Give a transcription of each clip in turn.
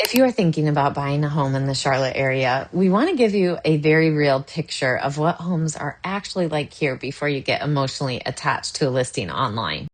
If you are thinking about buying a home in the Charlotte area, we want to give you a very real picture of what homes are actually like here before you get emotionally attached to a listing online.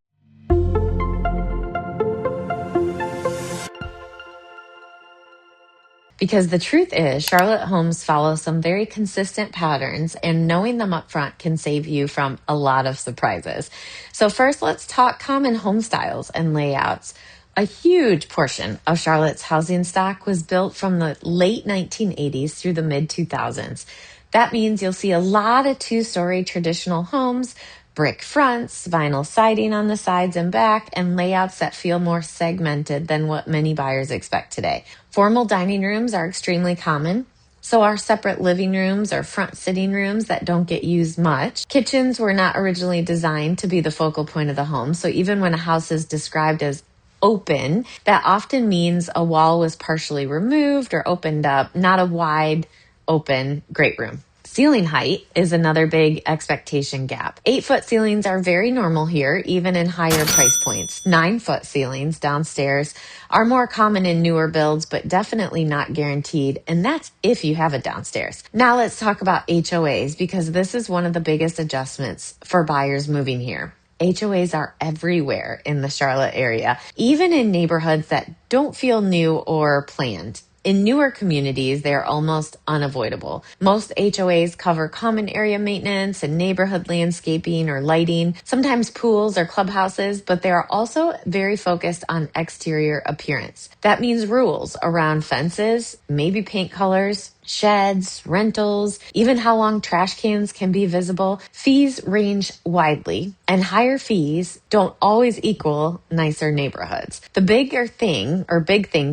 Because the truth is, Charlotte homes follow some very consistent patterns, and knowing them up front can save you from a lot of surprises. So, first, let's talk common home styles and layouts. A huge portion of Charlotte's housing stock was built from the late 1980s through the mid 2000s. That means you'll see a lot of two-story traditional homes, brick fronts, vinyl siding on the sides and back, and layouts that feel more segmented than what many buyers expect today. Formal dining rooms are extremely common. So are separate living rooms or front sitting rooms that don't get used much. Kitchens were not originally designed to be the focal point of the home. So even when a house is described as open, that often means a wall was partially removed or opened up, not a wide open great room. Ceiling height is another big expectation gap. 8-foot ceilings are very normal here, even in higher price points. 9-foot ceilings downstairs are more common in newer builds, but definitely not guaranteed. And that's if you have it downstairs. Now let's talk about HOAs, because this is one of the biggest adjustments for buyers moving here. HOAs are everywhere in the Charlotte area, even in neighborhoods that don't feel new or planned. In newer communities, they're almost unavoidable. Most HOAs cover common area maintenance and neighborhood landscaping or lighting, sometimes pools or clubhouses, but they are also very focused on exterior appearance. That means rules around fences, maybe paint colors, sheds, rentals, even how long trash cans can be visible. Fees range widely, and higher fees don't always equal nicer neighborhoods. The big thing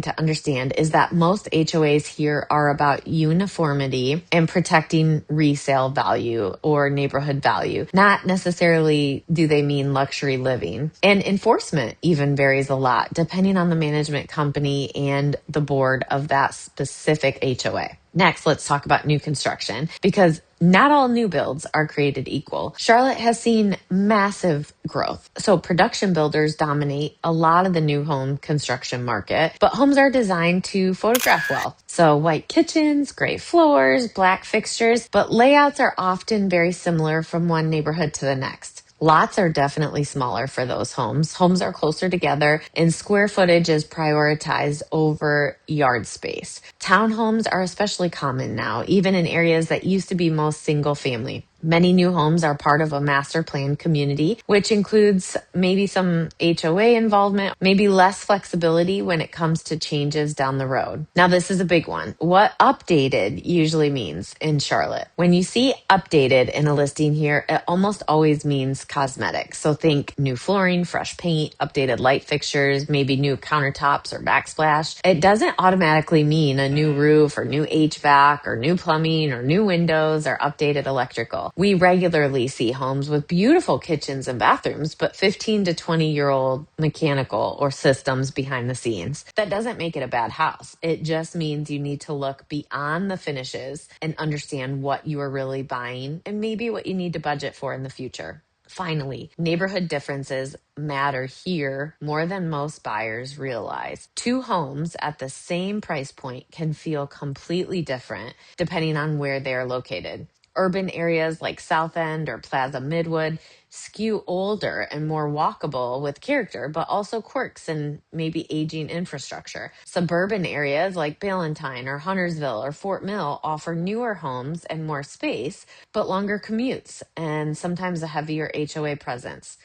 to understand is that most HOAs here are about uniformity and protecting resale value or neighborhood value. Not necessarily do they mean luxury living. And enforcement even varies a lot depending on the management company and the board of that specific HOA. Next, let's talk about new construction, because not all new builds are created equal. Charlotte has seen massive growth. So production builders dominate a lot of the new home construction market, but homes are designed to photograph well. So white kitchens, gray floors, black fixtures, but layouts are often very similar from one neighborhood to the next. Lots are definitely smaller for those homes. Homes are closer together and square footage is prioritized over yard space. Townhomes are especially common now, even in areas that used to be most single family. Many new homes are part of a master plan community, which includes maybe some HOA involvement, maybe less flexibility when it comes to changes down the road. Now, this is a big one. What updated usually means in Charlotte? When you see updated in a listing here, it almost always means cosmetic. So think new flooring, fresh paint, updated light fixtures, maybe new countertops or backsplash. It doesn't automatically mean a new roof or new HVAC or new plumbing or new windows or updated electrical. We regularly see homes with beautiful kitchens and bathrooms, but 15 to 20-year-old mechanical or systems behind the scenes. That doesn't make it a bad house. It just means you need to look beyond the finishes and understand what you are really buying and maybe what you need to budget for in the future. Finally, neighborhood differences matter here more than most buyers realize. Two homes at the same price point can feel completely different depending on where they are located. Urban areas like South End or Plaza Midwood skew older and more walkable with character, but also quirks and maybe aging infrastructure. Suburban areas like Ballantyne or Huntersville or Fort Mill offer newer homes and more space, but longer commutes and sometimes a heavier HOA presence.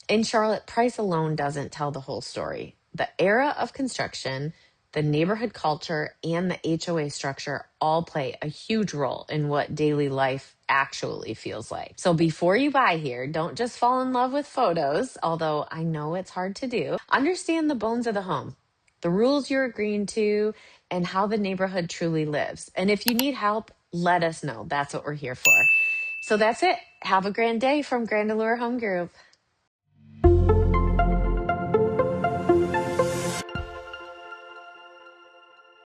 In Charlotte, price alone doesn't tell the whole story. The era of construction, the neighborhood culture, and the HOA structure all play a huge role in what daily life actually feels like. So before you buy here, don't just fall in love with photos, although I know it's hard to do. Understand the bones of the home, the rules you're agreeing to, and how the neighborhood truly lives. And if you need help, let us know. That's what we're here for. So that's it. Have a grand day from Grand Allure Home Group.